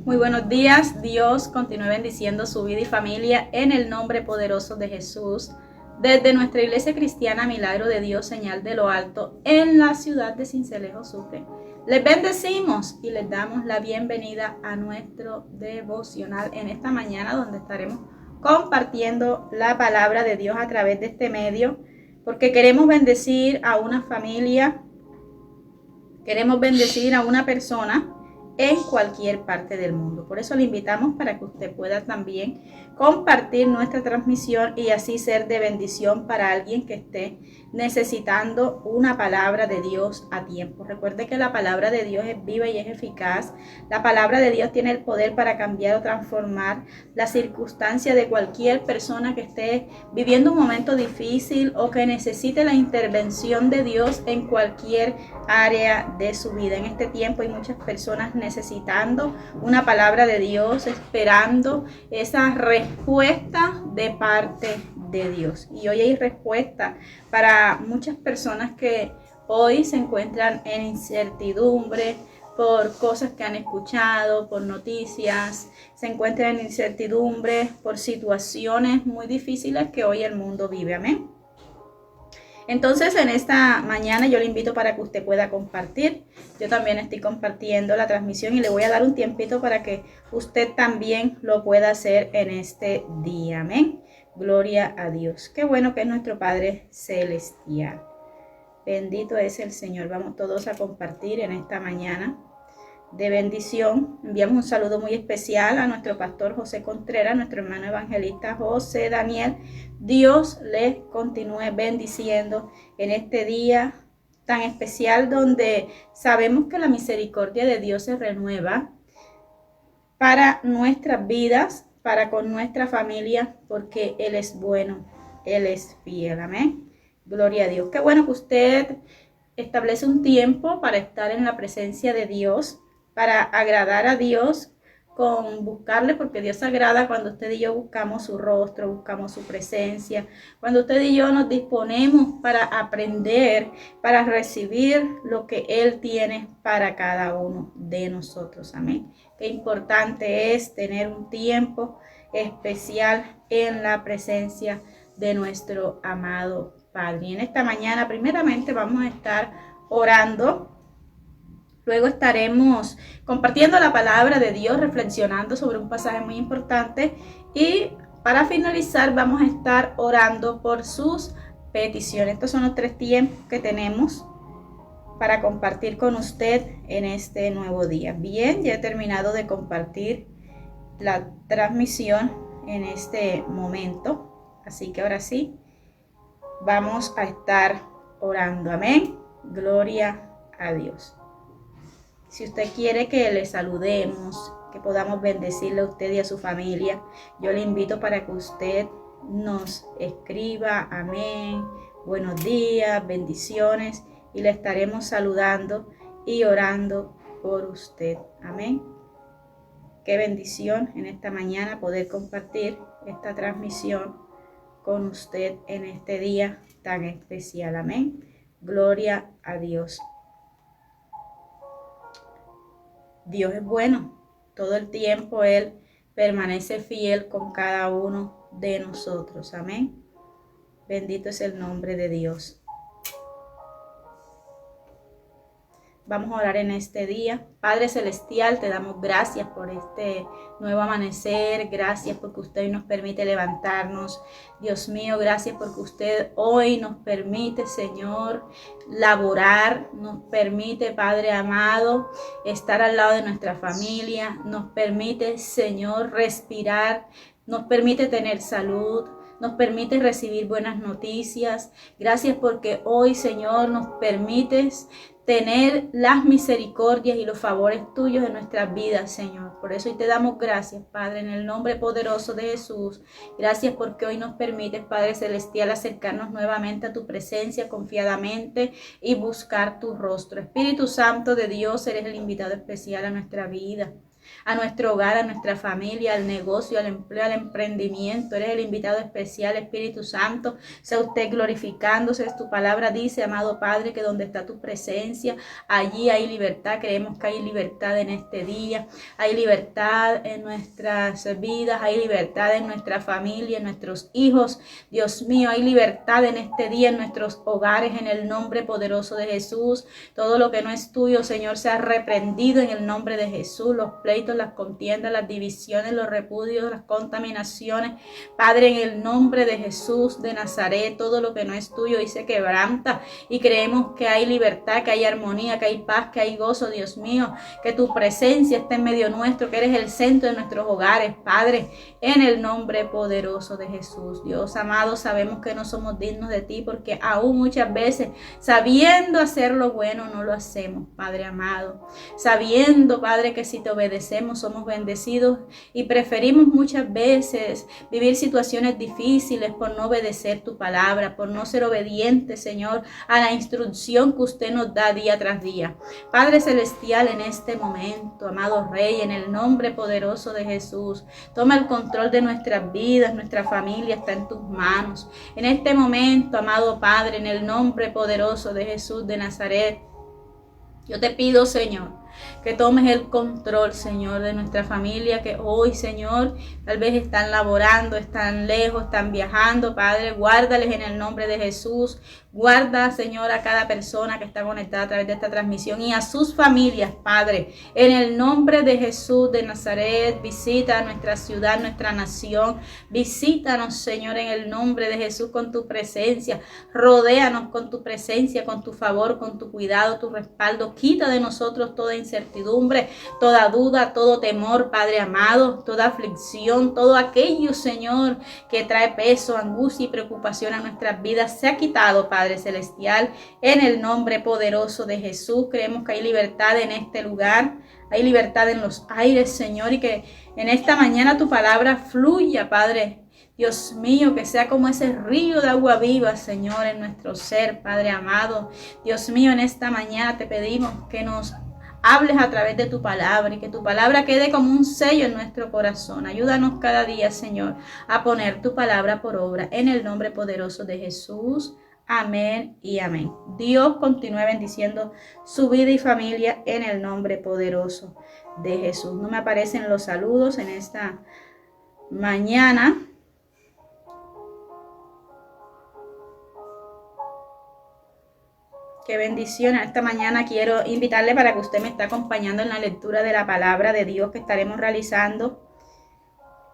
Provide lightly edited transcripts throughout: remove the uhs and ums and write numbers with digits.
Muy buenos días, Dios continúe bendiciendo su vida y familia en el nombre poderoso de Jesús. Desde nuestra iglesia cristiana Milagro de Dios, señal de lo alto, en la ciudad de Sincelejo, Sucre. Les bendecimos y les damos la bienvenida a nuestro devocional en esta mañana, donde estaremos compartiendo la palabra de Dios a través de este medio, porque queremos bendecir a una familia, queremos bendecir a una persona en cualquier parte del mundo. Por eso le invitamos para que usted pueda también compartir nuestra transmisión y así ser de bendición para alguien que esté necesitando una palabra de Dios a tiempo. Recuerde que la palabra de Dios es viva y es eficaz. La palabra de Dios tiene el poder para cambiar o transformar la circunstancia de cualquier persona que esté viviendo un momento difícil o que necesite la intervención de Dios en cualquier área de su vida. En este tiempo hay muchas personas necesitando una palabra de Dios, esperando esa respuesta de parte de Dios. Y hoy hay respuesta para muchas personas que hoy se encuentran en incertidumbre por cosas que han escuchado, por noticias, se encuentran en incertidumbre por situaciones muy difíciles que hoy el mundo vive. Amén. Entonces en esta mañana yo le invito para que usted pueda compartir. Yo también estoy compartiendo la transmisión y le voy a dar un tiempito para que usted también lo pueda hacer en este día. Amén. Gloria a Dios. Qué bueno que es nuestro Padre Celestial. Bendito es el Señor. Vamos todos a compartir en esta mañana de bendición. Enviamos un saludo muy especial a nuestro pastor José Contreras, nuestro hermano evangelista José Daniel. Dios les continúe bendiciendo en este día tan especial donde sabemos que la misericordia de Dios se renueva para nuestras vidas, para con nuestra familia, porque Él es bueno, Él es fiel. Amén. Gloria a Dios. Qué bueno que usted establece un tiempo para estar en la presencia de Dios, para agradar a Dios con buscarle, porque Dios agrada cuando usted y yo buscamos su rostro, buscamos su presencia, cuando usted y yo nos disponemos para aprender, para recibir lo que Él tiene para cada uno de nosotros. Amén. Qué importante es tener un tiempo especial en la presencia de nuestro amado Padre. Y en esta mañana primeramente vamos a estar orando. Luego estaremos compartiendo la palabra de Dios, reflexionando sobre un pasaje muy importante. Y para finalizar vamos a estar orando por sus peticiones. Estos son los 3 tiempos que tenemos para compartir con usted en este nuevo día. Bien, ya he terminado de compartir la transmisión en este momento. Así que ahora sí, vamos a estar orando. Amén. Gloria a Dios. Si usted quiere que le saludemos, que podamos bendecirle a usted y a su familia, yo le invito para que usted nos escriba, amén, buenos días, bendiciones, y le estaremos saludando y orando por usted. Amén. Qué bendición en esta mañana poder compartir esta transmisión con usted en este día tan especial. Amén. Gloria a Dios. Dios es bueno, todo el tiempo Él permanece fiel con cada uno de nosotros. Amén. Bendito es el nombre de Dios. Vamos a orar en este día. Padre Celestial, te damos gracias por este nuevo amanecer. Gracias porque usted hoy nos permite levantarnos. Dios mío, gracias porque usted hoy nos permite, Señor, laborar. Nos permite, Padre amado, estar al lado de nuestra familia. Nos permite, Señor, respirar. Nos permite tener salud. Nos permite recibir buenas noticias. Gracias porque hoy, Señor, nos permites tener las misericordias y los favores tuyos en nuestras vidas, Señor. Por eso hoy te damos gracias, Padre, en el nombre poderoso de Jesús. Gracias porque hoy nos permites, Padre Celestial, acercarnos nuevamente a tu presencia confiadamente y buscar tu rostro. Espíritu Santo de Dios, eres el invitado especial a nuestra vida. a nuestro hogar, a nuestra familia, al negocio, al empleo, al emprendimiento. Eres el invitado especial, Espíritu Santo. Sea usted glorificándose. Tu palabra dice, amado Padre, que donde está tu presencia, allí hay libertad. Creemos que hay libertad en este día. Hay libertad en nuestras vidas, hay libertad en nuestra familia, en nuestros hijos. Dios mío, hay libertad en este día en nuestros hogares, en el nombre poderoso de Jesús. Todo lo que no es tuyo, Señor, sea reprendido en el nombre de Jesús. Los pleitos, las contiendas, las divisiones, los repudios, las contaminaciones. Padre, en el nombre de Jesús de Nazaret, todo lo que no es tuyo y se quebranta. Y creemos que hay libertad, que hay armonía, que hay paz, que hay gozo, Dios mío. Que tu presencia esté en medio nuestro, que eres el centro de nuestros hogares, Padre. En el nombre poderoso de Jesús. Dios amado, sabemos que no somos dignos de ti porque aún muchas veces, sabiendo hacer lo bueno, no lo hacemos, Padre amado. Sabiendo, Padre, que si te obedecemos somos bendecidos y preferimos muchas veces vivir situaciones difíciles por no obedecer tu palabra, por no ser obedientes, Señor, a la instrucción que usted nos da día tras día. Padre celestial, en este momento, amado Rey, en el nombre poderoso de Jesús, toma el control de nuestras vidas, nuestra familia está en tus manos. En este momento, amado Padre, en el nombre poderoso de Jesús de Nazaret, yo te pido, Señor, que tomes el control, Señor, de nuestra familia, que hoy, Señor, tal vez están laborando, están lejos, están viajando. Padre, guárdales en el nombre de Jesús. Guarda, Señor, a cada persona que está conectada a través de esta transmisión y a sus familias, Padre. En el nombre de Jesús de Nazaret, visita nuestra ciudad, nuestra nación. Visítanos, Señor, en el nombre de Jesús con tu presencia. Rodéanos con tu presencia, con tu favor, con tu cuidado, tu respaldo. Quita de nosotros toda incertidumbre, toda duda, todo temor, Padre amado, toda aflicción, todo aquello, Señor, que trae peso, angustia y preocupación a nuestras vidas, se ha quitado, Padre celestial, en el nombre poderoso de Jesús. Creemos que hay libertad en este lugar, hay libertad en los aires, Señor, y que en esta mañana tu palabra fluya, Padre. Dios mío, que sea como ese río de agua viva, Señor, en nuestro ser, Padre amado. Dios mío, en esta mañana te pedimos que nos hables a través de tu palabra y que tu palabra quede como un sello en nuestro corazón. Ayúdanos cada día, Señor, a poner tu palabra por obra en el nombre poderoso de Jesús. Amén y amén. Dios continúe bendiciendo su vida y familia en el nombre poderoso de Jesús. No me aparecen los saludos en esta mañana. Qué bendición. Esta mañana quiero invitarle para que usted me esté acompañando en la lectura de la palabra de Dios que estaremos realizando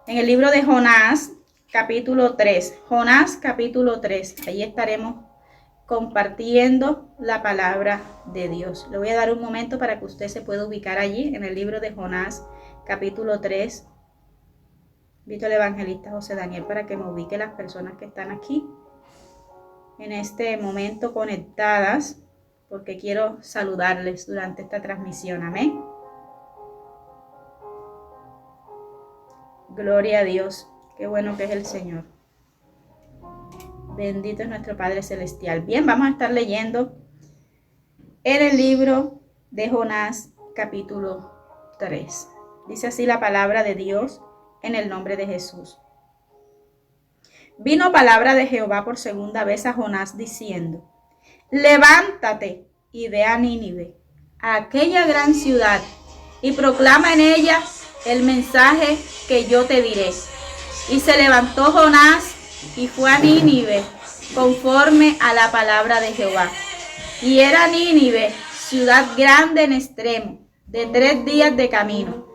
en el libro de Jonás, capítulo 3. Jonás, capítulo 3. Ahí estaremos compartiendo la palabra de Dios. Le voy a dar un momento para que usted se pueda ubicar allí en el libro de Jonás, capítulo 3. Invito al evangelista José Daniel para que me ubique las personas que están aquí en este momento conectadas, porque quiero saludarles durante esta transmisión. Amén. Gloria a Dios. Qué bueno que es el Señor. Bendito es nuestro Padre Celestial. Bien, vamos a estar leyendo en el libro de Jonás, capítulo 3. Dice así la palabra de Dios en el nombre de Jesús. Vino palabra de Jehová por segunda vez a Jonás diciendo: levántate y ve a Nínive, a aquella gran ciudad, y proclama en ella el mensaje que yo te diré. Y se levantó Jonás y fue a Nínive conforme a la palabra de Jehová. Y era Nínive ciudad grande en extremo, de 3 días de camino.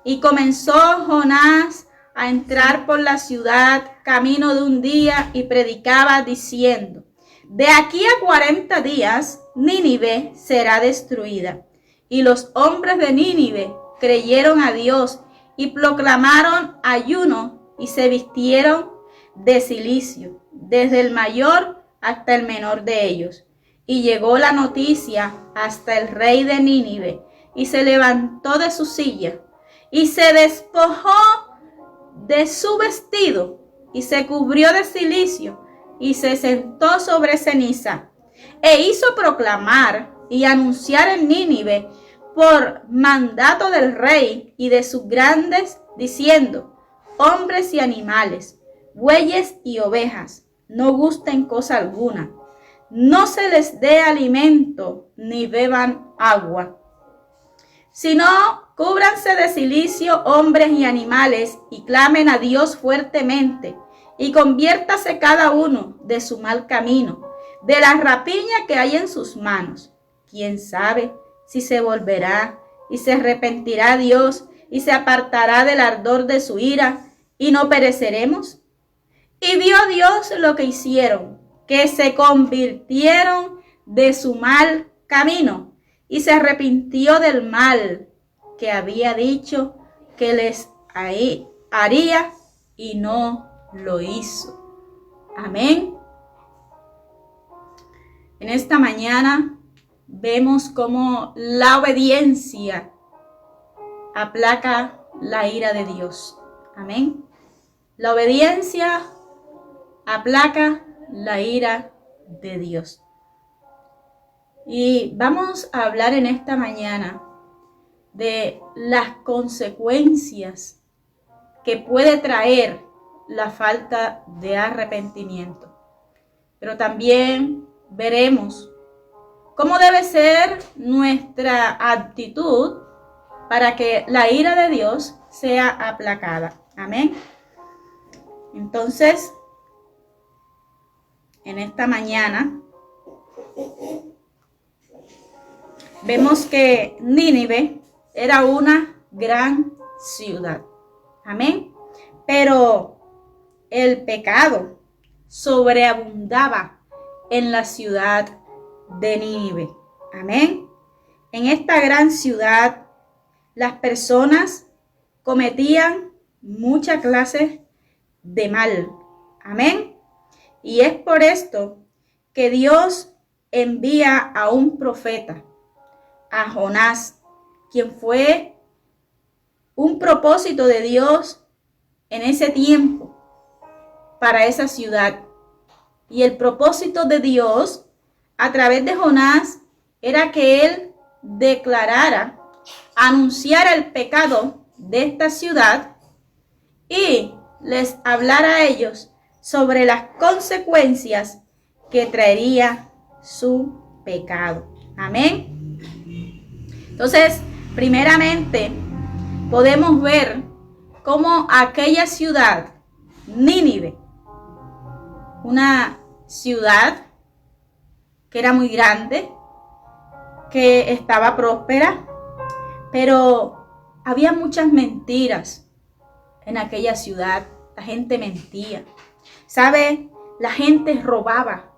Y comenzó Jonás a entrar por la ciudad camino de un día y predicaba diciendo: de aquí a 40 días Nínive será destruida. Y los hombres de Nínive creyeron a Dios y proclamaron ayuno y se vistieron de cilicio, desde el mayor hasta el menor de ellos. Y llegó la noticia hasta el rey de Nínive, y se levantó de su silla y se despojó de su vestido y se cubrió de cilicio y se sentó sobre ceniza, e hizo proclamar y anunciar en Nínive por mandato del rey y de sus grandes, diciendo: hombres y animales, bueyes y ovejas, no gusten cosa alguna, no se les dé alimento ni beban agua, sino cúbranse de cilicio hombres y animales y clamen a Dios fuertemente, y conviértase cada uno de su mal camino, de la rapiña que hay en sus manos. ¿Quién sabe si se volverá y se arrepentirá Dios y se apartará del ardor de su ira y no pereceremos? Y vio Dios lo que hicieron, que se convirtieron de su mal camino y se arrepintió del mal que había dicho que les haría y no lo hizo. Amén. En esta mañana vemos cómo la obediencia aplaca la ira de Dios. Amén. La obediencia aplaca la ira de Dios. Y vamos a hablar en esta mañana de las consecuencias que puede traer la falta de arrepentimiento. Pero también veremos cómo debe ser nuestra actitud para que la ira de Dios sea aplacada. Amén. Entonces, en esta mañana vemos que Nínive era una gran ciudad. Amén. Pero el pecado sobreabundaba en la ciudad de Nínive. Amén. En esta gran ciudad, las personas cometían muchas clases de mal. Amén. Y es por esto que Dios envía a un profeta, a Jonás, quien fue un propósito de Dios en ese tiempo para esa ciudad. Y el propósito de Dios a través de Jonás era que él declarara, anunciara el pecado de esta ciudad y les hablara a ellos sobre las consecuencias que traería su pecado. Amén. Entonces, primeramente, podemos ver cómo aquella ciudad, Nínive, una ciudad que era muy grande, que estaba próspera, pero había muchas mentiras en aquella ciudad. La gente mentía. ¿Sabe? La gente robaba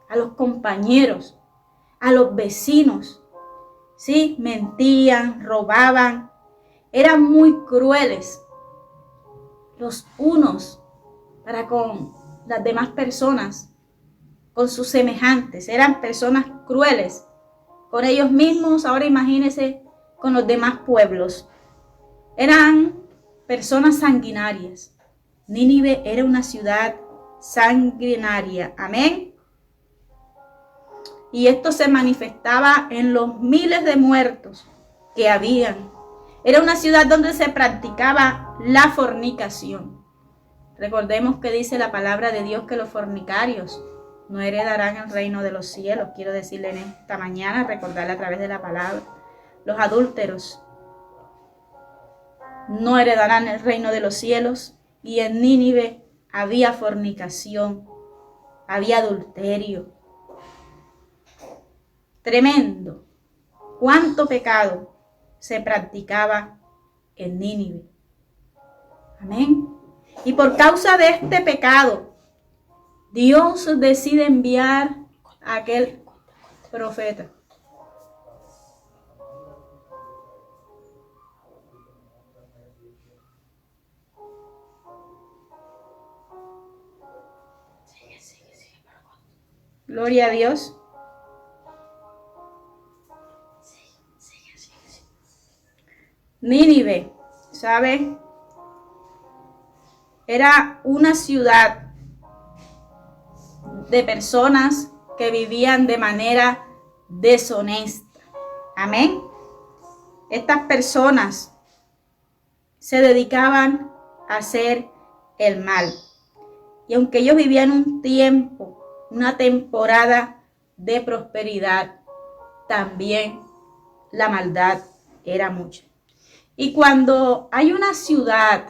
a los compañeros, a los vecinos. Sí, mentían, robaban. Eran muy crueles los unos para con las demás personas, con sus semejantes. Eran personas crueles con ellos mismos. Ahora imagínense con los demás pueblos. Eran personas sanguinarias. Nínive era una ciudad sanguinaria. Amén. Y esto se manifestaba en los miles de muertos que habían. Era una ciudad donde se practicaba la fornicación. Recordemos que dice la palabra de Dios que los fornicarios no heredarán el reino de los cielos. Quiero decirle en esta mañana, recordarle a través de la palabra. Los adúlteros no heredarán el reino de los cielos. Y en Nínive había fornicación, había adulterio. Tremendo. Cuánto pecado se practicaba en Nínive. Amén. Y por causa de este pecado, Dios decide enviar a aquel profeta. Gloria a Dios. Nínive, ¿sabe? Era una ciudad de personas que vivían de manera deshonesta. Amén. Estas personas se dedicaban a hacer el mal. Y aunque ellos vivían un tiempo, una temporada de prosperidad, también la maldad era mucha. Y cuando hay una ciudad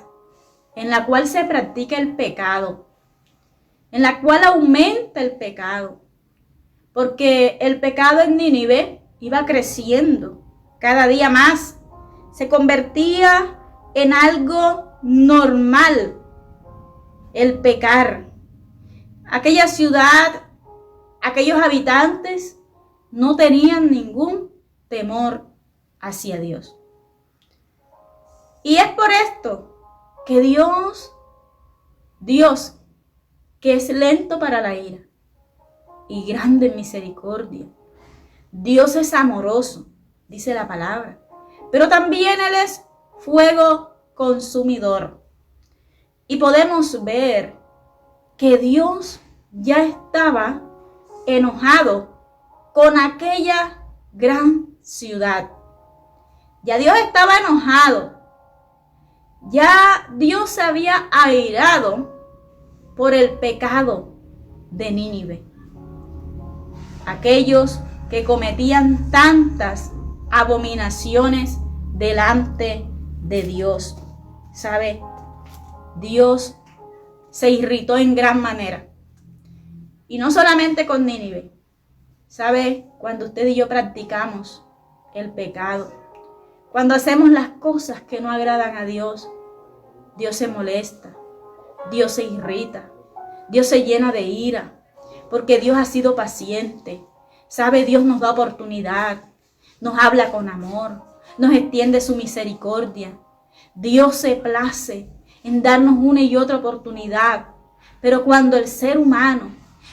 en la cual se practica el pecado, en la cual aumenta el pecado, porque el pecado en Nínive iba creciendo cada día más, se convertía en algo normal el pecar. Aquella ciudad, aquellos habitantes no tenían ningún temor hacia Dios. Y es por esto que Dios, que es lento para la ira y grande en misericordia, Dios es amoroso, dice la palabra, pero también Él es fuego consumidor. Y podemos ver que Dios ya estaba enojado con aquella gran ciudad. Ya Dios estaba enojado. Ya Dios se había airado por el pecado de Nínive. Aquellos que cometían tantas abominaciones delante de Dios. ¿Sabe? Dios se irritó en gran manera. Y no solamente con Nínive. ¿Sabe? Cuando usted y yo practicamos el pecado, cuando hacemos las cosas que no agradan a Dios, Dios se molesta, Dios se irrita, Dios se llena de ira, porque Dios ha sido paciente. ¿Sabe? Dios nos da oportunidad, nos habla con amor, nos extiende su misericordia. Dios se place en darnos una y otra oportunidad. Pero cuando el ser humano,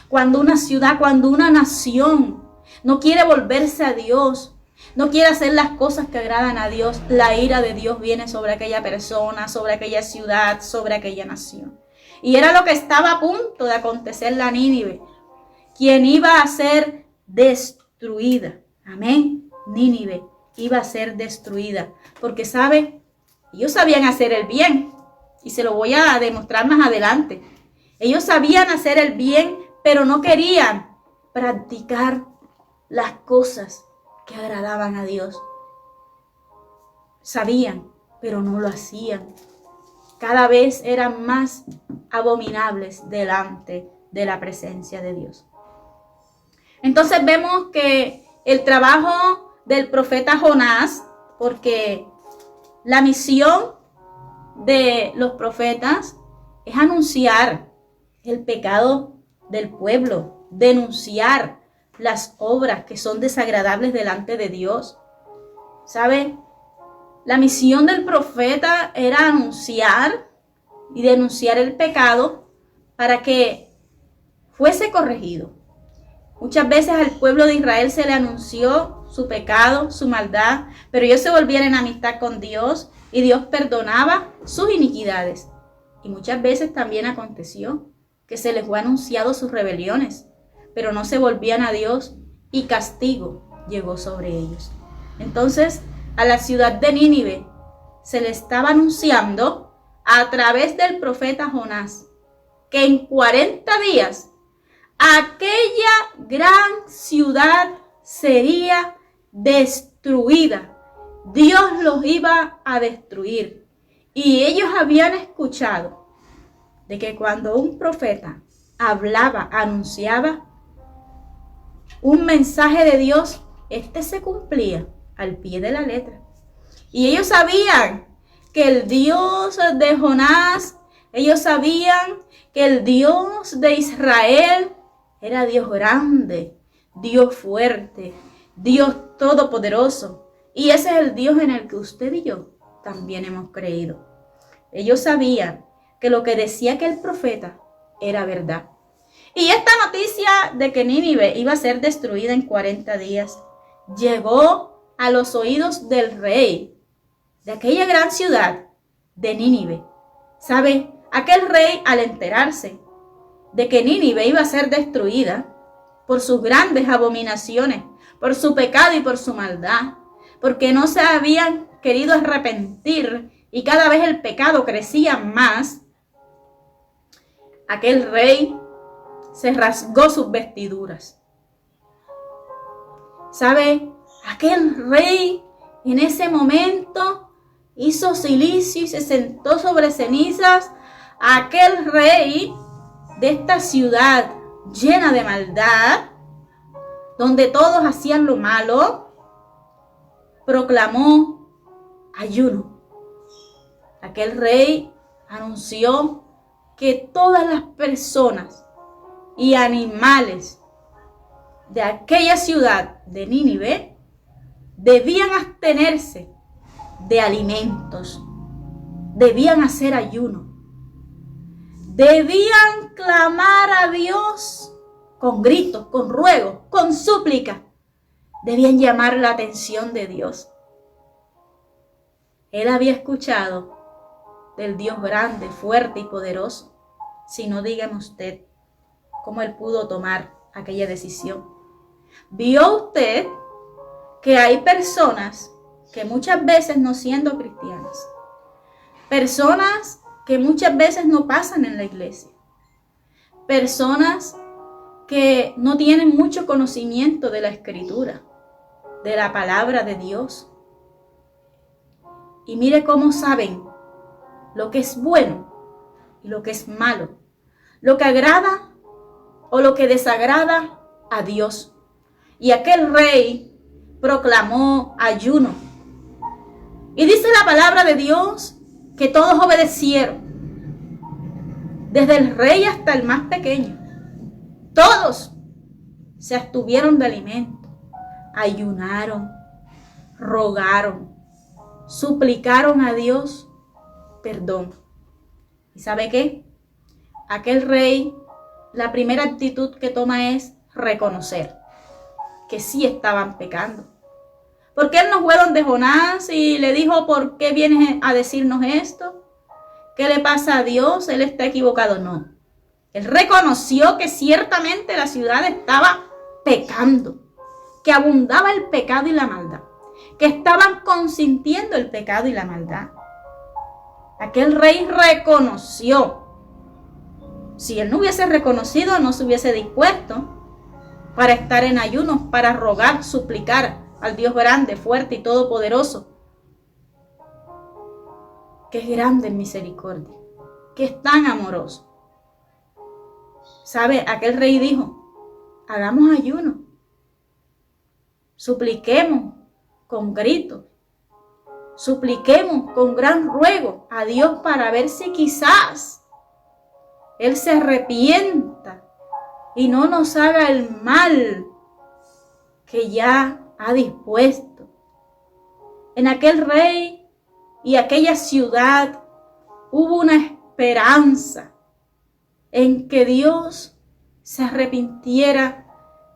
cuando una ciudad, cuando una nación no quiere volverse a Dios, no quiere hacer las cosas que agradan a Dios, la ira de Dios viene sobre aquella persona, sobre aquella ciudad, sobre aquella nación. Y era lo que estaba a punto de acontecerle a Nínive, quien iba a ser destruida. Amén. Nínive iba a ser destruida. Porque, ¿sabe? Ellos sabían hacer el bien. Y se lo voy a demostrar más adelante. Ellos sabían hacer el bien, pero no querían practicar las cosas que agradaban a Dios. Sabían, pero no lo hacían. Cada vez eran más abominables delante de la presencia de Dios. Entonces vemos que el trabajo del profeta Jonás, porque la misión de los profetas es anunciar el pecado del pueblo, denunciar las obras que son desagradables delante de Dios. ¿Sabe? La misión del profeta era anunciar y denunciar el pecado para que fuese corregido. Muchas veces al pueblo de Israel se le anunció su pecado, su maldad, pero ellos se volvían en amistad con Dios y Dios perdonaba sus iniquidades. Y muchas veces también aconteció que se les fue anunciado sus rebeliones, pero no se volvían a Dios y castigo llegó sobre ellos. Entonces, a la ciudad de Nínive se le estaba anunciando a través del profeta Jonás que en 40 días aquella gran ciudad sería destruida. Dios los iba a destruir. Y ellos habían escuchado de que cuando un profeta hablaba, anunciaba un mensaje de Dios, este se cumplía al pie de la letra. Y ellos sabían que el Dios de Jonás, ellos sabían que el Dios de Israel era Dios grande, Dios fuerte, Dios todopoderoso. Y ese es el Dios en el que usted y yo también hemos creído. Ellos sabían que lo que decía aquel profeta era verdad. Y esta noticia de que Nínive iba a ser destruida en 40 días llegó a los oídos del rey de aquella gran ciudad de Nínive. ¿Sabe? Aquel rey, al enterarse de que Nínive iba a ser destruida por sus grandes abominaciones, por su pecado y por su maldad, porque no se habían querido arrepentir y cada vez el pecado crecía más, aquel rey se rasgó sus vestiduras. ¿Sabe? Aquel rey en ese momento hizo cilicio y se sentó sobre cenizas. Aquel rey de esta ciudad llena de maldad, donde todos hacían lo malo, proclamó ayuno. Aquel rey anunció que todas las personas y animales de aquella ciudad de Nínive debían abstenerse de alimentos, debían hacer ayuno, debían clamar a Dios con gritos, con ruegos, con súplicas, debían llamar la atención de Dios. Él había escuchado del Dios grande, fuerte y poderoso. Si no, dígame usted cómo él pudo tomar aquella decisión. ¿Vio usted que hay personas que muchas veces no siendo cristianas, personas que muchas veces no pasan en la iglesia, personas que no tienen mucho conocimiento de la Escritura, de la palabra de Dios? Y mire cómo saben lo que es bueno y lo que es malo, lo que agrada o lo que desagrada a Dios. Y aquel rey proclamó ayuno. Y dice la palabra de Dios que todos obedecieron, desde el rey hasta el más pequeño. Todos se abstuvieron de alimento, ayunaron, rogaron, suplicaron a Dios perdón. ¿Y sabe qué? Aquel rey, la primera actitud que toma es reconocer que sí estaban pecando. Porque él no fue donde Jonás y le dijo: ¿por qué vienes a decirnos esto? ¿Qué le pasa a Dios? Él está equivocado. No. Él reconoció que ciertamente la ciudad estaba pecando, que abundaba el pecado y la maldad, que estaban consintiendo el pecado y la maldad. Aquel rey reconoció. Si él no hubiese reconocido, no se hubiese dispuesto para estar en ayunos, para rogar, suplicar al Dios grande, fuerte y todopoderoso, que es grande en misericordia, que es tan amoroso. ¿Sabe? Aquel rey dijo: hagamos ayuno, supliquemos con gritos, supliquemos con gran ruego a Dios para ver si quizás Él se arrepienta y no nos haga el mal que ya ha dispuesto. En aquel rey y aquella ciudad hubo una esperanza en que Dios se arrepintiera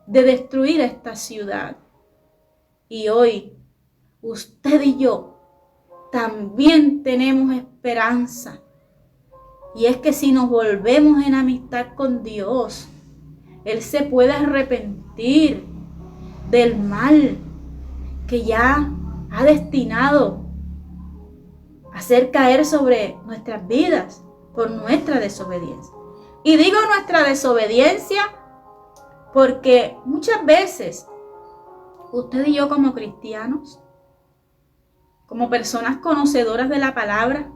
de destruir esta ciudad. Y hoy usted y yo también tenemos esperanza. Y es que si nos volvemos en amistad con Dios, Él se puede arrepentir del mal que ya ha destinado a hacer caer sobre nuestras vidas por nuestra desobediencia. Y digo nuestra desobediencia porque muchas veces usted y yo, como cristianos, como personas conocedoras de la palabra,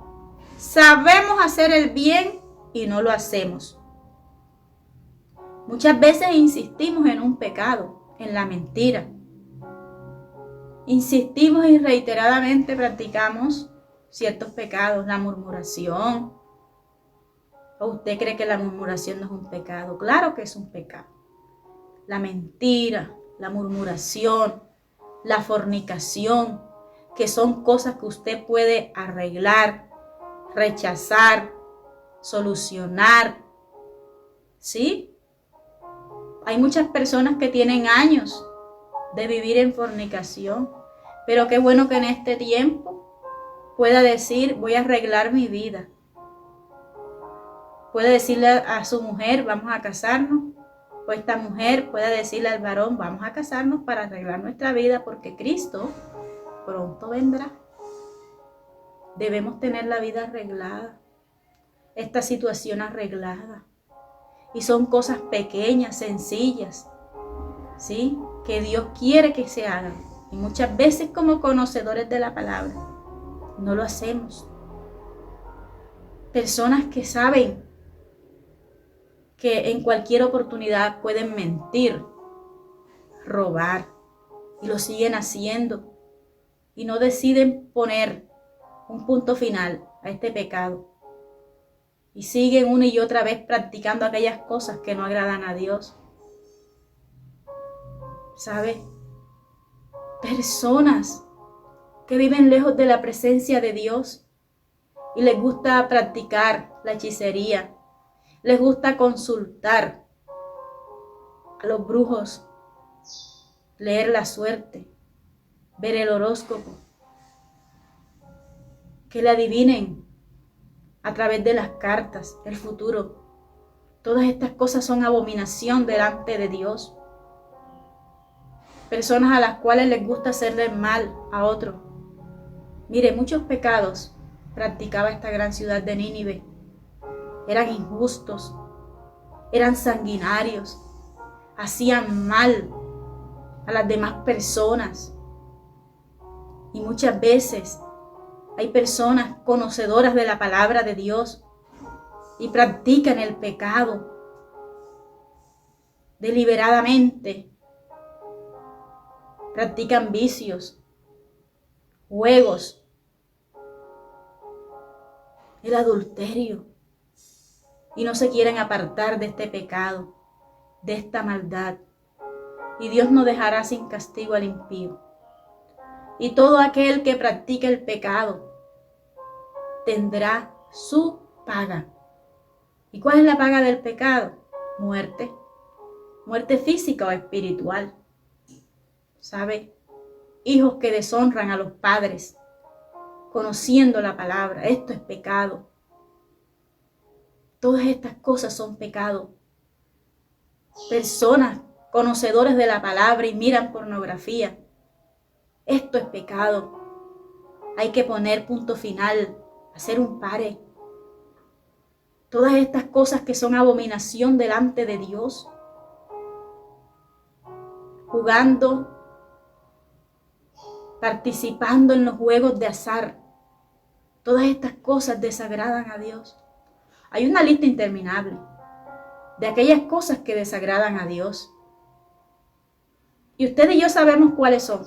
sabemos hacer el bien y no lo hacemos. Muchas veces insistimos en un pecado, en la mentira. Insistimos y reiteradamente practicamos ciertos pecados, la murmuración. ¿O usted cree que la murmuración no es un pecado? Claro que es un pecado. La mentira, la murmuración, la fornicación, que son cosas que usted puede arreglar, rechazar, solucionar. ¿Sí? Hay muchas personas que tienen años de vivir en fornicación, pero qué bueno que en este tiempo pueda decir: voy a arreglar mi vida. Puede decirle a su mujer: vamos a casarnos. O esta mujer puede decirle al varón: vamos a casarnos para arreglar nuestra vida, porque Cristo pronto vendrá. Debemos tener la vida arreglada, esta situación arreglada. Y son cosas pequeñas, sencillas, ¿sí? Que Dios quiere que se hagan. Y muchas veces como conocedores de la palabra, no lo hacemos. Personas que saben que en cualquier oportunidad pueden mentir, robar, y lo siguen haciendo. Y no deciden poner un punto final a este pecado. Y siguen una y otra vez practicando aquellas cosas que no agradan a Dios. ¿Sabe? Personas que viven lejos de la presencia de Dios y les gusta practicar la hechicería, les gusta consultar a los brujos, leer la suerte, ver el horóscopo, que le adivinen a través de las cartas el futuro. Todas estas cosas son abominación delante de Dios. Personas a las cuales les gusta hacerle mal a otros. Mire, muchos pecados practicaba esta gran ciudad de Nínive. Eran injustos, eran sanguinarios, hacían mal a las demás personas. Y muchas veces hay personas conocedoras de la palabra de Dios y practican el pecado deliberadamente. Practican vicios, juegos, el adulterio, y no se quieren apartar de este pecado, de esta maldad. Y Dios no dejará sin castigo al impío. Y todo aquel que practique el pecado tendrá su paga. ¿Y cuál es la paga del pecado? Muerte. Muerte física o espiritual. ¿Sabe? Hijos que deshonran a los padres, conociendo la palabra. Esto es pecado. Todas estas cosas son pecado. Personas conocedores de la palabra y miran pornografía. Esto es pecado. Hay que poner punto final, hacer un pare. Todas estas cosas que son abominación delante de Dios. Jugando, participando en los juegos de azar. Todas estas cosas desagradan a Dios. Hay una lista interminable de aquellas cosas que desagradan a Dios. Y usted y yo sabemos cuáles son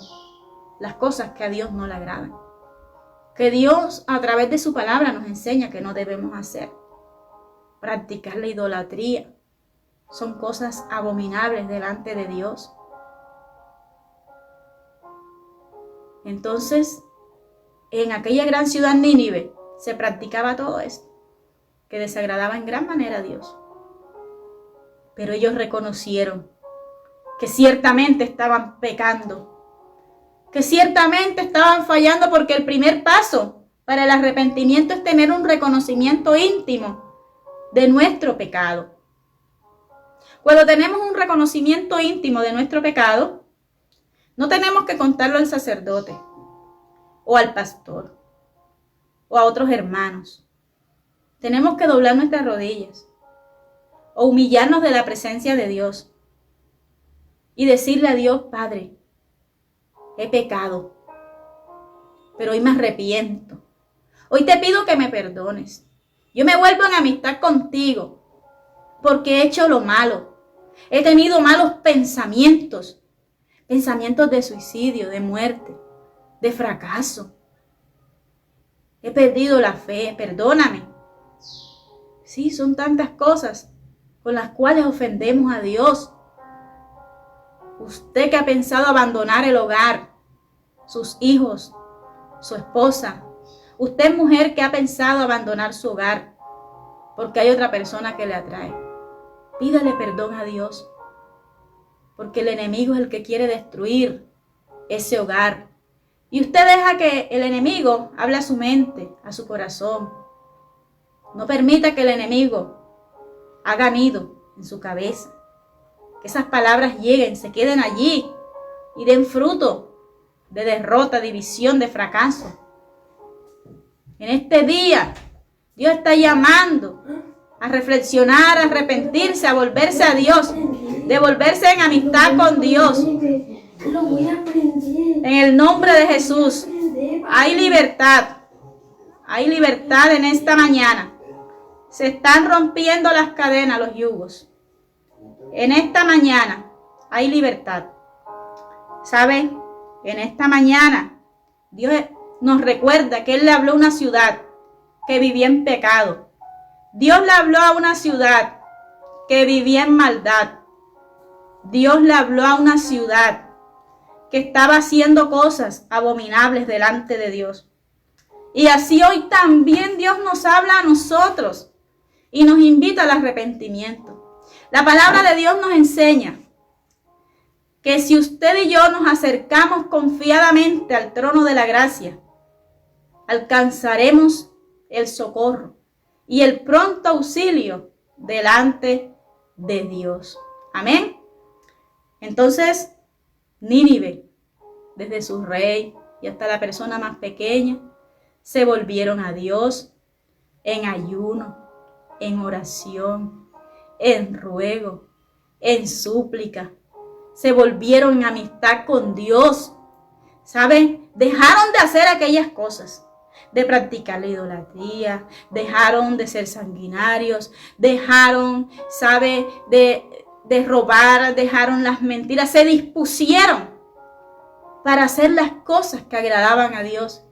las cosas que a Dios no le agradan. Que Dios a través de su palabra nos enseña que no debemos hacer. Practicar la idolatría. Son cosas abominables delante de Dios. Entonces, en aquella gran ciudad Nínive se practicaba todo esto, que desagradaba en gran manera a Dios. Pero ellos reconocieron que ciertamente estaban pecando, que ciertamente estaban fallando, porque el primer paso para el arrepentimiento es tener un reconocimiento íntimo de nuestro pecado. Cuando tenemos un reconocimiento íntimo de nuestro pecado, no tenemos que contarlo al sacerdote o al pastor o a otros hermanos. Tenemos que doblar nuestras rodillas o humillarnos de la presencia de Dios y decirle a Dios: Padre, he pecado, pero hoy me arrepiento. Hoy te pido que me perdones. Yo me vuelvo en amistad contigo porque he hecho lo malo. He tenido malos pensamientos. Pensamientos de suicidio, de muerte, de fracaso. He perdido la fe, perdóname. Sí, son tantas cosas con las cuales ofendemos a Dios. Usted que ha pensado abandonar el hogar, sus hijos, su esposa. Usted, mujer, que ha pensado abandonar su hogar porque hay otra persona que le atrae. Pídale perdón a Dios. Porque el enemigo es el que quiere destruir ese hogar. Y usted deja que el enemigo hable a su mente, a su corazón. No permita que el enemigo haga nido en su cabeza. Que esas palabras lleguen, se queden allí y den fruto de derrota, división, de fracaso. En este día, Dios está llamando a reflexionar, a arrepentirse, a volverse a Dios, de volverse en amistad con Dios. En el nombre de Jesús, hay libertad en esta mañana. Se están rompiendo las cadenas, los yugos. En esta mañana hay libertad. ¿Sabe? En esta mañana Dios nos recuerda que Él le habló a una ciudad que vivía en pecado. Dios le habló a una ciudad que vivía en maldad. Dios le habló a una ciudad que estaba haciendo cosas abominables delante de Dios. Y así hoy también Dios nos habla a nosotros y nos invita al arrepentimiento. La palabra de Dios nos enseña que si usted y yo nos acercamos confiadamente al trono de la gracia, alcanzaremos el socorro y el pronto auxilio delante de Dios. Amén. Entonces, Nínive, desde su rey y hasta la persona más pequeña, se volvieron a Dios en ayuno, en oración, en ruego, en súplica. Se volvieron en amistad con Dios. ¿Saben? Dejaron de hacer aquellas cosas, de practicar la idolatría, dejaron de ser sanguinarios, dejaron, ¿sabe?, de robar, dejaron las mentiras, se dispusieron para hacer las cosas que agradaban a Dios.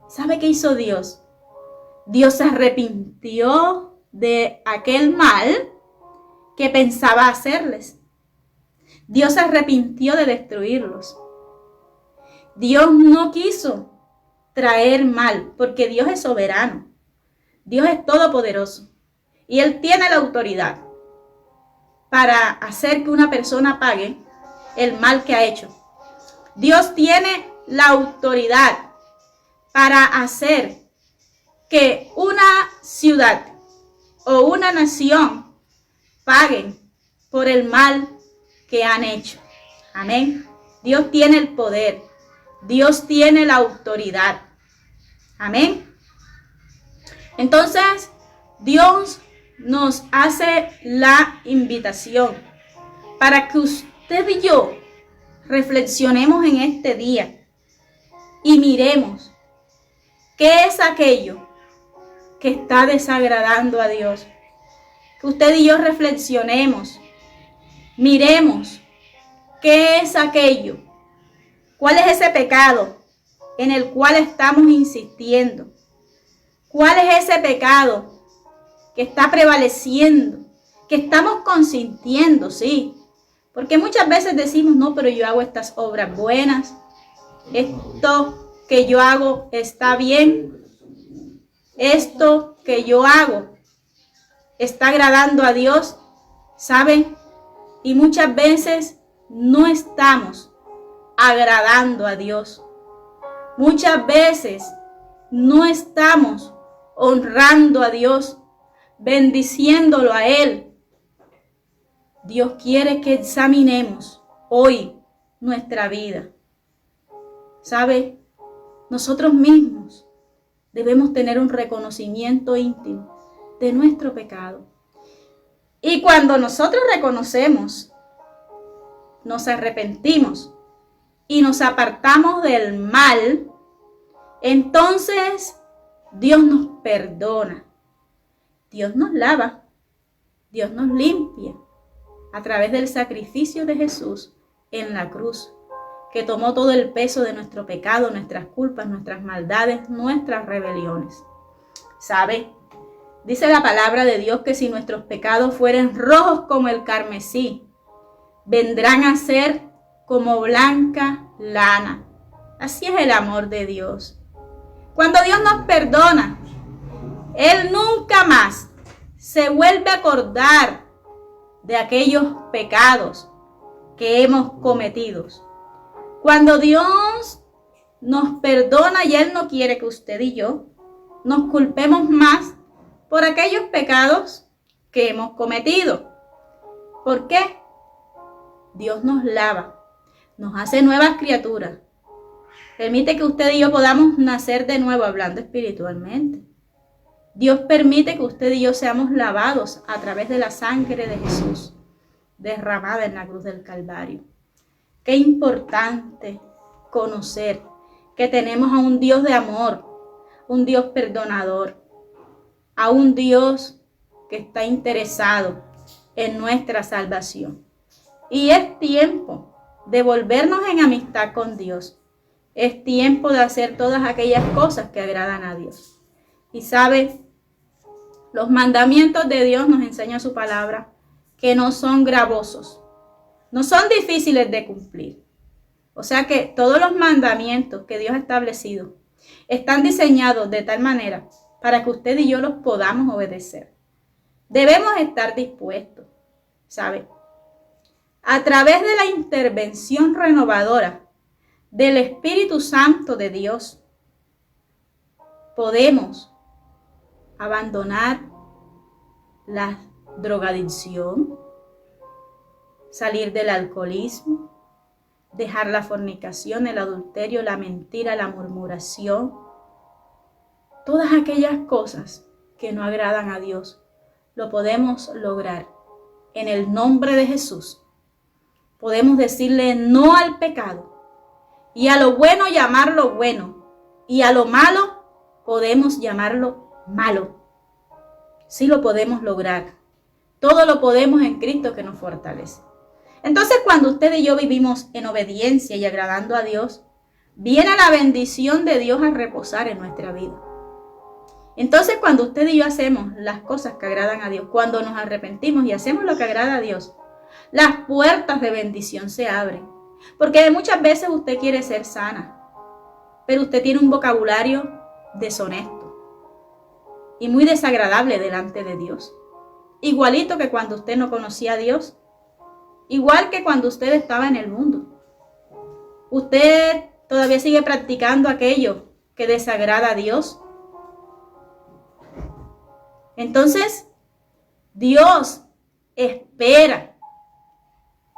¿Sabe qué hizo Dios? Dios se arrepintió de aquel mal que pensaba hacerles. Dios se arrepintió de destruirlos. Dios no quiso traer mal, porque Dios es soberano. Dios es todopoderoso. Y Él tiene la autoridad para hacer que una persona pague el mal que ha hecho. Dios tiene la autoridad para hacer que una ciudad o una nación paguen por el mal que han hecho. Amén. Dios tiene el poder. Dios tiene la autoridad. Amén. Entonces, Dios nos hace la invitación para que usted y yo reflexionemos en este día y miremos qué es aquello que está desagradando a Dios. Que usted y yo reflexionemos, miremos qué es aquello, cuál es ese pecado en el cual estamos insistiendo, cuál es ese pecado que está prevaleciendo, que estamos consintiendo, sí. Porque muchas veces decimos, no, pero yo hago estas obras buenas, esto que yo hago está bien, esto que yo hago está agradando a Dios, ¿saben? Y muchas veces no estamos agradando a Dios. Muchas veces no estamos honrando a Dios, bendiciéndolo a Él. Dios quiere que examinemos hoy nuestra vida. ¿Sabe? Nosotros mismos debemos tener un reconocimiento íntimo de nuestro pecado. Y cuando nosotros reconocemos, nos arrepentimos y nos apartamos del mal, entonces Dios nos perdona. Dios nos lava. Dios nos limpia a través del sacrificio de Jesús en la cruz, que tomó todo el peso de nuestro pecado, nuestras culpas, nuestras maldades, nuestras rebeliones. ¿Sabe? Dice la palabra de Dios que si nuestros pecados fueren rojos como el carmesí, vendrán a ser como blanca lana. Así es el amor de Dios. Cuando Dios nos perdona, Él nunca más se vuelve a acordar de aquellos pecados que hemos cometido. Cuando Dios nos perdona, y Él no quiere que usted y yo nos culpemos más por aquellos pecados que hemos cometido. ¿Por qué? Dios nos lava, nos hace nuevas criaturas, Permite que usted y yo podamos nacer de nuevo hablando espiritualmente. Dios permite que usted y yo seamos lavados a través de la sangre de Jesús derramada en la cruz del Calvario. Qué importante conocer que tenemos a un Dios de amor, un Dios perdonador, a un Dios que está interesado en nuestra salvación. Y es tiempo de volvernos en amistad con Dios. Es tiempo de hacer todas aquellas cosas que agradan a Dios. Y sabe, los mandamientos de Dios nos enseña su palabra que no son gravosos, no son difíciles de cumplir. O sea que todos los mandamientos que Dios ha establecido están diseñados de tal manera para que usted y yo los podamos obedecer. Debemos estar dispuestos, ¿sabe? A través de la intervención renovadora del Espíritu Santo de Dios, podemos abandonar la drogadicción, salir del alcoholismo, dejar la fornicación, el adulterio, la mentira, la murmuración, todas aquellas cosas que no agradan a Dios, lo podemos lograr en el nombre de Jesús. Podemos decirle no al pecado y a lo bueno llamarlo bueno y a lo malo podemos llamarlo malo. Sí lo podemos lograr. Todo lo podemos en Cristo que nos fortalece. Entonces, cuando usted y yo vivimos en obediencia y agradando a Dios, viene la bendición de Dios a reposar en nuestra vida. Entonces, cuando usted y yo hacemos las cosas que agradan a Dios, cuando nos arrepentimos y hacemos lo que agrada a Dios, las puertas de bendición se abren. Porque muchas veces usted quiere ser sana, pero usted tiene un vocabulario deshonesto y muy desagradable delante de Dios. Igualito que cuando usted no conocía a Dios, igual que cuando usted estaba en el mundo. Usted todavía sigue practicando aquello que desagrada a Dios. Entonces, Dios espera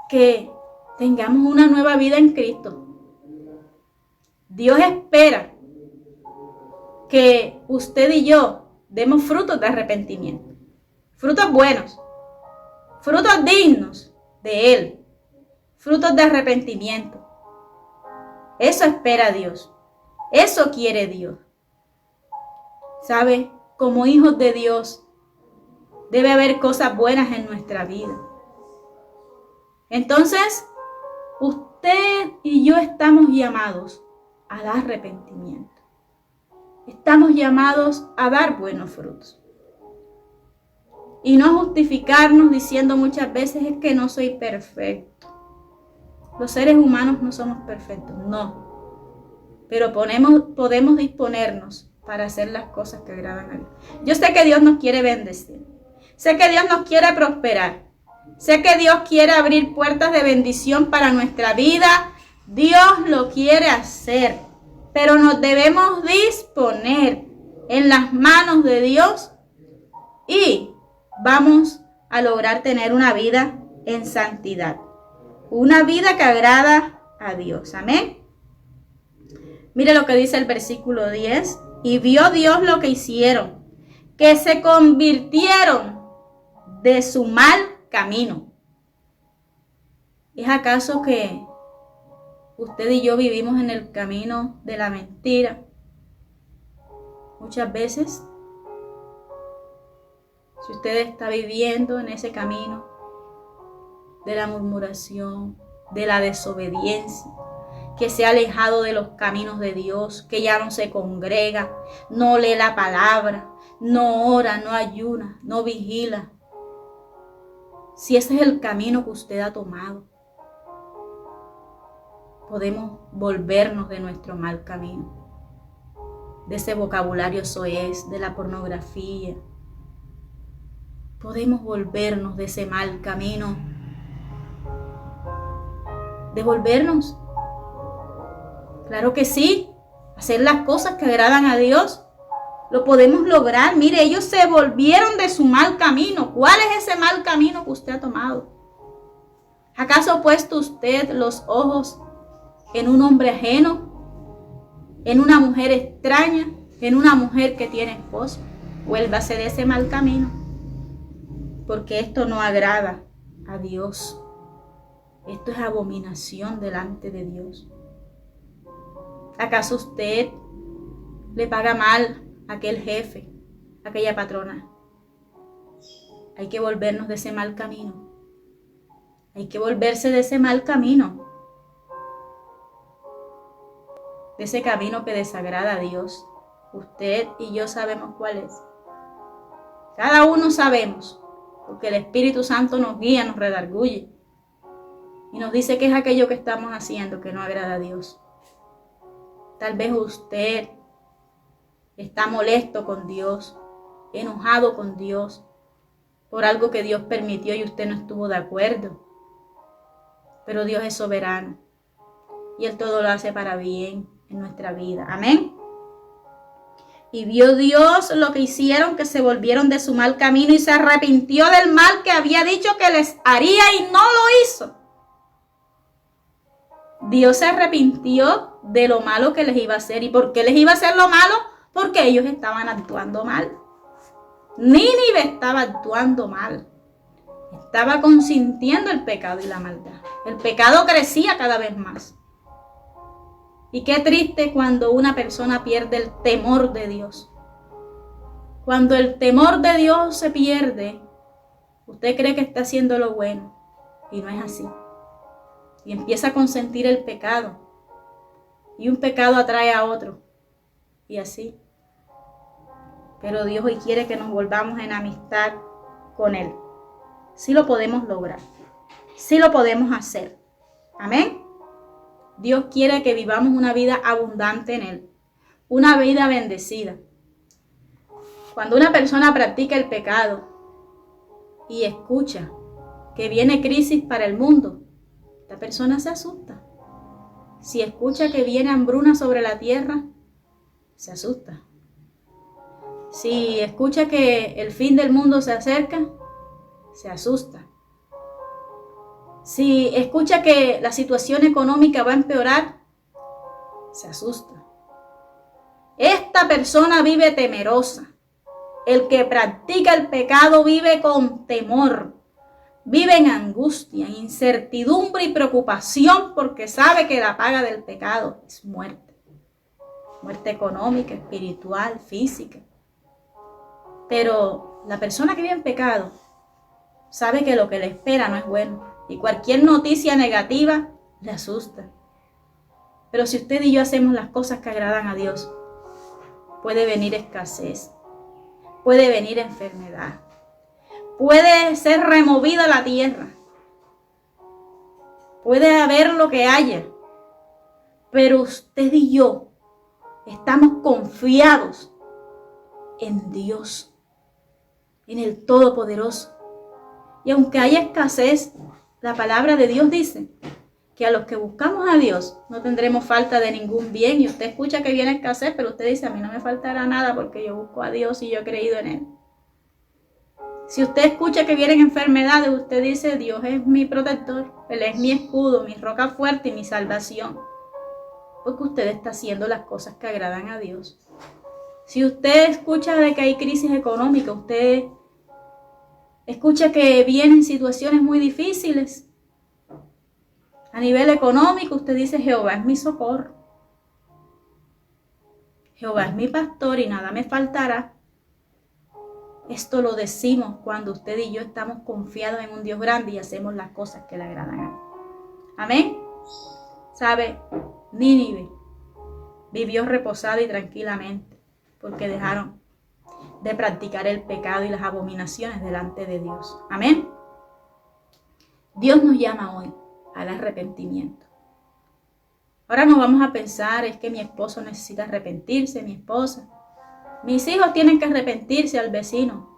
que tengamos una nueva vida en Cristo. Dios espera que usted y yo demos frutos de arrepentimiento, frutos buenos, frutos dignos de Él, frutos de arrepentimiento. Eso espera Dios, eso quiere Dios. ¿Sabe? Como hijos de Dios, debe haber cosas buenas en nuestra vida. Entonces, usted y yo estamos llamados al arrepentimiento. Estamos llamados a dar buenos frutos. Y no justificarnos diciendo muchas veces es que no soy perfecto. Los seres humanos no somos perfectos, no. Pero podemos disponernos para hacer las cosas que agradan a Dios. Yo sé que Dios nos quiere bendecir. Sé que Dios nos quiere prosperar. Sé que Dios quiere abrir puertas de bendición para nuestra vida. Dios lo quiere hacer. Pero nos debemos disponer en las manos de Dios y vamos a lograr tener una vida en santidad. Una vida que agrada a Dios. Amén. Mire lo que dice el versículo 10. Y vio Dios lo que hicieron, que se convirtieron de su mal camino. ¿Es acaso que usted y yo vivimos en el camino de la mentira? Muchas veces, si usted está viviendo en ese camino de la murmuración, de la desobediencia, que se ha alejado de los caminos de Dios, que ya no se congrega, no lee la palabra, no ora, no ayuna, no vigila. Si ese es el camino que usted ha tomado, podemos volvernos de nuestro mal camino, de ese vocabulario soez, de la pornografía. Podemos volvernos de ese mal camino, devolvernos. Claro que sí, hacer las cosas que agradan a Dios, lo podemos lograr. Mire, ellos se volvieron de su mal camino. ¿Cuál es ese mal camino que usted ha tomado? ¿Acaso ha puesto usted los ojos en un hombre ajeno? en una mujer extraña, en una mujer que tiene esposo. Vuélvase de ese mal camino, porque esto no agrada a Dios. Esto es abominación delante de Dios. ¿Acaso usted le paga mal a aquel jefe, a aquella patrona? Hay que volvernos de ese mal camino. Hay que volverse de ese mal camino. De ese camino que desagrada a Dios. Usted y yo sabemos cuál es. Cada uno sabemos, porque el Espíritu Santo nos guía, nos redarguye. Y nos dice que es aquello que estamos haciendo que no agrada a Dios. Tal vez usted está molesto con Dios, enojado con Dios, por algo que Dios permitió y usted no estuvo de acuerdo. Pero Dios es soberano y Él todo lo hace para bien en nuestra vida. Amén. Y vio Dios lo que hicieron, que se volvieron de su mal camino y se arrepintió del mal que había dicho que les haría y no lo hizo. Dios se arrepintió de lo malo que les iba a hacer. ¿Y por qué les iba a hacer lo malo? Porque ellos estaban actuando mal. Nínive estaba actuando mal. Estaba consintiendo el pecado y la maldad. El pecado crecía cada vez más. Y qué triste cuando una persona pierde el temor de Dios. Cuando el temor de Dios se pierde, usted cree que está haciendo lo bueno y no es así. Y empieza a consentir el pecado. Y un pecado atrae a otro. Y así. Pero Dios hoy quiere que nos volvamos en amistad con Él. Sí lo podemos lograr. Sí lo podemos hacer. Amén. Dios quiere que vivamos una vida abundante en Él. Una vida bendecida. Cuando una persona practica el pecado y escucha que viene crisis para el mundo, esta persona se asusta. Si escucha que viene hambruna sobre la tierra, se asusta. Si escucha que el fin del mundo se acerca, se asusta. Si escucha que la situación económica va a empeorar, se asusta. Esta persona vive temerosa. El que practica el pecado vive con temor. Vive en angustia, incertidumbre y preocupación porque sabe que la paga del pecado es muerte. Muerte económica, espiritual, física. Pero la persona que vive en pecado sabe que lo que le espera no es bueno. Y cualquier noticia negativa le asusta. Pero si usted y yo hacemos las cosas que agradan a Dios, puede venir escasez, puede venir enfermedad, puede ser removida la tierra, puede haber lo que haya, pero usted y yo estamos confiados en Dios, en el Todopoderoso. Y aunque haya escasez, la palabra de Dios dice que a los que buscamos a Dios no tendremos falta de ningún bien. Y usted escucha que viene escasez, pero usted dice, a mí no me faltará nada porque yo busco a Dios y yo he creído en Él. Si usted escucha que vienen enfermedades, usted dice, Dios es mi protector, Él es mi escudo, mi roca fuerte y mi salvación. Porque usted está haciendo las cosas que agradan a Dios. Si usted escucha de que hay crisis económica, usted escucha que vienen situaciones muy difíciles. A nivel económico, usted dice, Jehová es mi socorro. Jehová es mi pastor y nada me faltará. Esto lo decimos cuando usted y yo estamos confiados en un Dios grande y hacemos las cosas que le agradan a Él. Amén. ¿Sabe? Nínive vivió reposada y tranquilamente porque dejaron de practicar el pecado y las abominaciones delante de Dios. Amén. Dios nos llama hoy al arrepentimiento. Ahora nos vamos a pensar, es que mi esposo necesita arrepentirse, mi esposa. Mis hijos tienen que arrepentirse, al vecino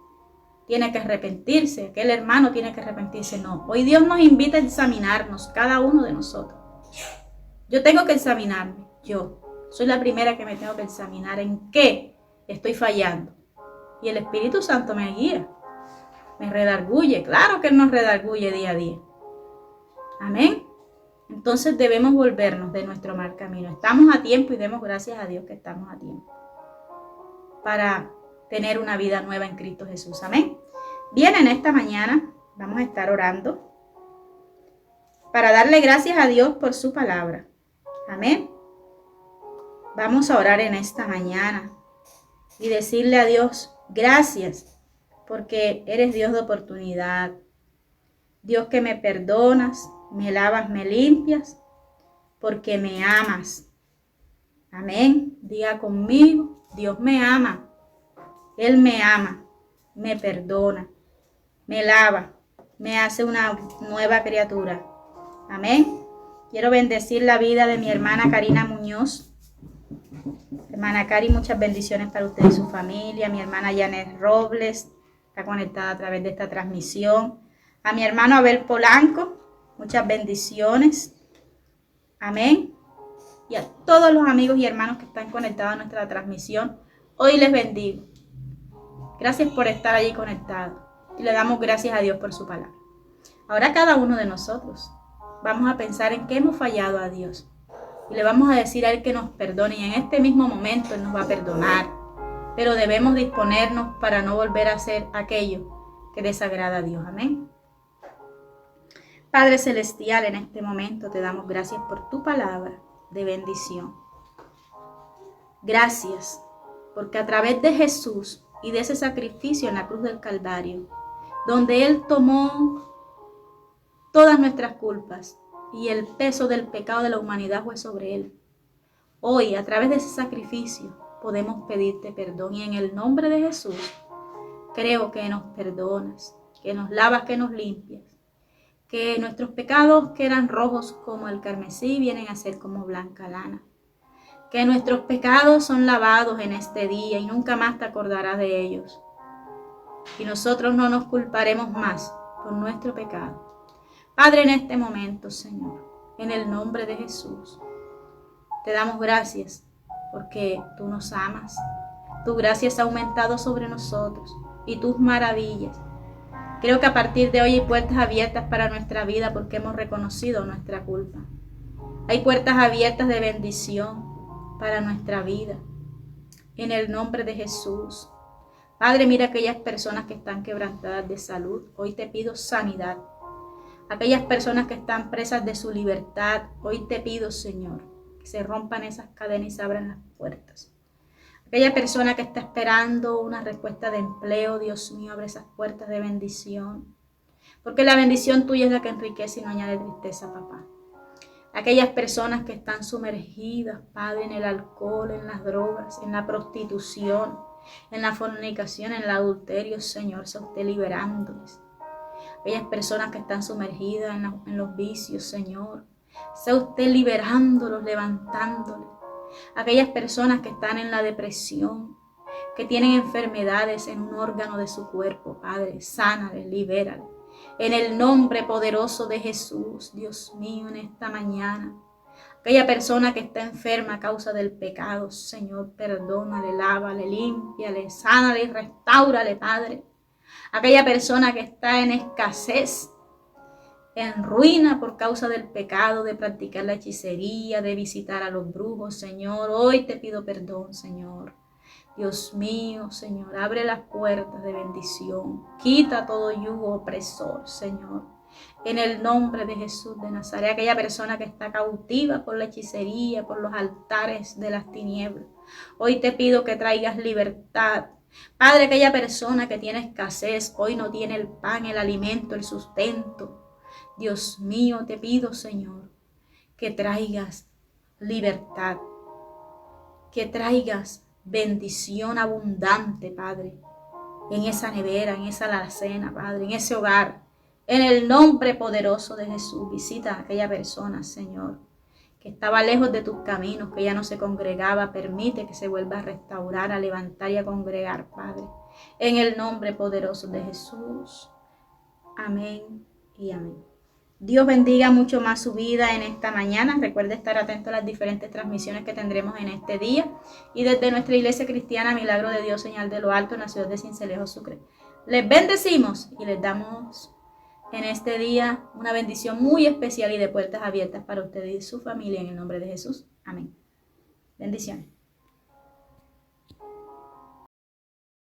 tiene que arrepentirse, aquel hermano tiene que arrepentirse. No, hoy Dios nos invita a examinarnos, cada uno de nosotros. Yo tengo que examinarme, yo soy la primera que me tengo que examinar en qué estoy fallando. Y el Espíritu Santo me guía, me redarguye. Claro que Él nos redarguye día a día. Amén. entonces debemos volvernos de nuestro mal camino. Estamos a tiempo y demos gracias a Dios que estamos a tiempo para tener una vida nueva en Cristo Jesús. Amén. Bien, en esta mañana vamos a estar orando para darle gracias a Dios por su palabra. Amén. Vamos a orar en esta mañana y decirle a Dios gracias porque eres Dios de oportunidad. Dios que me perdonas, me lavas, me limpias, porque me amas. Amén. Diga conmigo, Dios me ama. Él me ama, me perdona, me lava, me hace una nueva criatura. Amén. Quiero bendecir la vida de mi hermana Karina Muñoz. Hermana Cari, muchas bendiciones para usted y su familia. Mi hermana Janet Robles está conectada a través de esta transmisión. A mi hermano Abel Polanco, muchas bendiciones. Amén. Y a todos los amigos y hermanos que están conectados a nuestra transmisión, hoy les bendigo. Gracias por estar allí conectados. Y le damos gracias a Dios por su palabra. Ahora cada uno de nosotros vamos a pensar en qué hemos fallado a Dios. Y le vamos a decir a Él que nos perdone. Y en este mismo momento Él nos va a perdonar. Pero debemos disponernos para no volver a hacer aquello que desagrada a Dios. Amén. Padre Celestial, en este momento te damos gracias por tu palabra de bendición. Gracias, porque a través de Jesús y de ese sacrificio en la cruz del Calvario, donde Él tomó todas nuestras culpas y el peso del pecado de la humanidad fue sobre Él. Hoy, a través de ese sacrificio, podemos pedirte perdón y en el nombre de Jesús, creo que nos perdonas, que nos lavas, que nos limpias. Que nuestros pecados que eran rojos como el carmesí vienen a ser como blanca lana. Que nuestros pecados son lavados en este día y nunca más te acordarás de ellos. Y nosotros no nos culparemos más por nuestro pecado. Padre, en este momento, Señor, en el nombre de Jesús, te damos gracias porque tú nos amas. Tu gracia ha aumentado sobre nosotros y tus maravillas. Creo que a partir de hoy hay puertas abiertas para nuestra vida porque hemos reconocido nuestra culpa. Hay puertas abiertas de bendición para nuestra vida. En el nombre de Jesús. Padre, mira aquellas personas que están quebrantadas de salud. Hoy te pido sanidad. Aquellas personas que están presas de su libertad. Hoy te pido, Señor, que se rompan esas cadenas y se abran las puertas. Aquella persona que está esperando una respuesta de empleo, Dios mío, abre esas puertas de bendición. Porque la bendición tuya es la que enriquece y no añade tristeza, papá. Aquellas personas que están sumergidas, Padre, en el alcohol, en las drogas, en la prostitución, en la fornicación, en el adulterio, Señor, sea usted liberándoles. Aquellas personas que están sumergidas en los vicios, Señor, sea usted liberándolos, levantándoles. Aquellas personas que están en la depresión, que tienen enfermedades en un órgano de su cuerpo, Padre, sánales, libérales. En el nombre poderoso de Jesús, Dios mío, en esta mañana. Aquella persona que está enferma a causa del pecado, Señor, perdónale, lávale, límpiale, sánale y restáurale, Padre. Aquella persona que está en escasez, en ruina por causa del pecado, de practicar la hechicería, de visitar a los brujos, Señor. Hoy te pido perdón, Señor. Dios mío, Señor, abre las puertas de bendición. Quita todo yugo opresor, Señor. En el nombre de Jesús de Nazaret, aquella persona que está cautiva por la hechicería, por los altares de las tinieblas. Hoy te pido que traigas libertad. Padre, aquella persona que tiene escasez, hoy no tiene el pan, el alimento, el sustento. Dios mío, te pido, Señor, que traigas libertad, que traigas bendición abundante, Padre, en esa nevera, en esa alacena, Padre, en ese hogar. En el nombre poderoso de Jesús, visita a aquella persona, Señor, que estaba lejos de tus caminos, que ya no se congregaba. Permite que se vuelva a restaurar, a levantar y a congregar, Padre. En el nombre poderoso de Jesús. Amén y amén. Dios bendiga mucho más su vida en esta mañana. Recuerde estar atento a las diferentes transmisiones que tendremos en este día. Y desde nuestra iglesia cristiana Milagro de Dios, Señal de lo Alto, en la ciudad de Sincelejo, Sucre, les bendecimos y les damos en este día una bendición muy especial y de puertas abiertas para usted y su familia en el nombre de Jesús. Amén. Bendiciones.